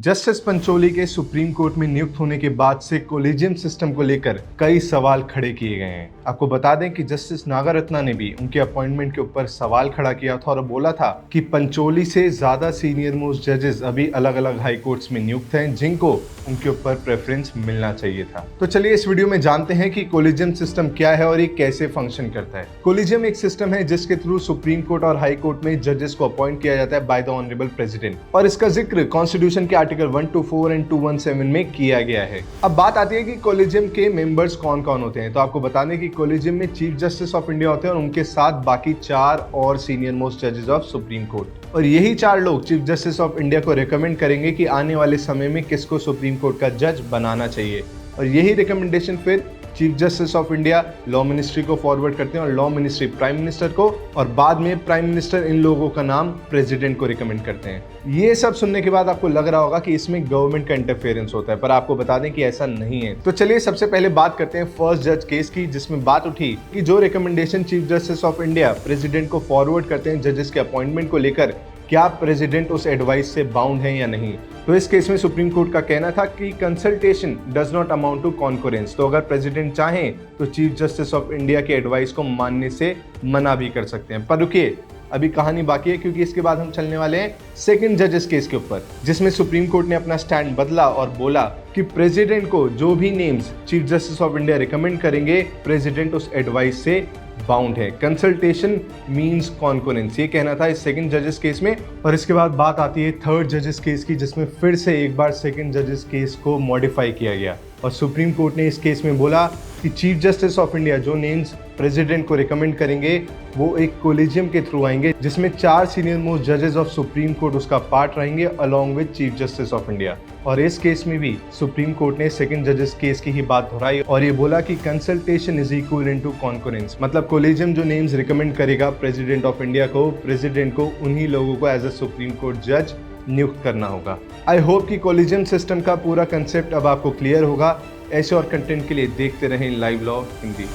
Justice Pancholi के supreme court में नियुक्त होने के बाद से कोलिजियम सिस्टम को लेकर कई सवाल खड़े किए गए हैं। आपको बता दें कि जस्टिस नागारत्ना ने भी उनके अपॉइंटमेंट के ऊपर सवाल खड़ा किया था और बोला था कि पंचोली से ज्यादा सीनियर मोस्ट जजेस अभी अलग अलग हाई कोर्ट्स में नियुक्त हैं, जिनको उनके ऊपर प्रेफरेंस मिलना चाहिए था। तो चलिए इस वीडियो में जानते हैं कि कोलिजियम सिस्टम क्या है और ये कैसे फंक्शन करता है। कोलिजियम एक सिस्टम है जिसके थ्रू सुप्रीम कोर्ट और हाई कोर्ट में जजेस को अपॉइंट किया जाता है बाय द ऑनरेबल प्रेसिडेंट, और इसका जिक्र कॉन्स्टिट्यूशन के आर्टिकल 124 एंड 217 में किया गया है। अब बात आती है कि कोलिजियम के मेंबर्स कौन कौन होते हैं। तो आपको बता दें कि कोलिजियम में चीफ जस्टिस ऑफ इंडिया होते हैं और उनके साथ बाकी 4 और सीनियर मोस्ट जजेस ऑफ सुप्रीम कोर्ट, और यही 4 लोग चीफ जस्टिस ऑफ इंडिया को रिकमेंड करेंगे कि आने वाले समय में किसको सुप्रीम कोर्ट का जज बनाना चाहिए, और यही रिकमेंडेशन फिर chief justice of India law ministry को फॉरवर्ड करते हैं और लॉ मिनिस्ट्री प्राइम मिनिस्टर को, और बाद में प्राइम मिनिस्टर इन लोगों का नाम प्रेसिडेंट को रिकमेंड करते हैं। ये सब सुनने के बाद आपको लग रहा होगा कि इसमें गवर्नमेंट का इंटरफेरेंस होता है, पर आपको बता दें कि ऐसा नहीं है। तो चलिए सबसे पहले बात करते हैं फर्स्ट जज केस की, जिसमें बात उठी कि जो recommendation chief justice of India president को फॉरवर्ड करते हैं जजेस के अपॉइंटमेंट को लेकर, क्या प्रेसिडेंट उस एडवाइस से बाउंड है या नहीं। तो इस केस में सुप्रीम कोर्ट का कहना था कि consultation does not amount to concurrence. तो अगर प्रेसिडेंट चाहें तो चीफ जस्टिस ऑफ इंडिया के एडवाइस को मानने से मना भी कर सकते हैं। पर रुकिए, अभी कहानी बाकी है, क्योंकि इसके बाद हम चलने वाले हैं सेकंड जजेस केस के ऊपर, जिसमें सुप्रीम कोर्ट ने अपना स्टैंड बदला और बोला कि प्रेसिडेंट को जो भी names chief justice of India recommend करेंगे, प्रेसिडेंट उस एडवाइस से बाउंड है। कंसल्टेशन मींस कॉन्करेंस, ये कहना था इस सेकंड जजेस केस में। और इसके बाद बात आती है थर्ड जजेस केस की, जिसमें फिर से एक बार सेकंड जजेस केस को मॉडिफाई किया गया और सुप्रीम कोर्ट ने इस केस में बोला कि चीफ जस्टिस ऑफ इंडिया जो नेम्स प्रेसिडेंट को रिकमेंड करेंगे वो एक कोलिजियम के थ्रू आएंगे, जिसमें 4 सीनियर मोस्ट जजेस ऑफ सुप्रीम कोर्ट उसका पार्ट रहेंगे along with chief justice of India. और इस केस में भी सुप्रीम कोर्ट ने सेकंड जजेस केस की ही बात दोहराई और ये बोला कि consultation is equal to concurrence, मतलब कोलिजियम जो नेम्स रिकमेंड करेगा प्रेसिडेंट ऑफ इंडिया को, प्रेसिडेंट को उन्हीं लोगों को एज अ सुप्रीम कोर्ट जज नियुक्त करना होगा। आई होप कि कोलिजियम सिस्टम का पूरा कंसेप्ट अब आपको क्लियर होगा। ऐसे और कंटेंट के लिए देखते रहें लाइव लॉ हिंदी।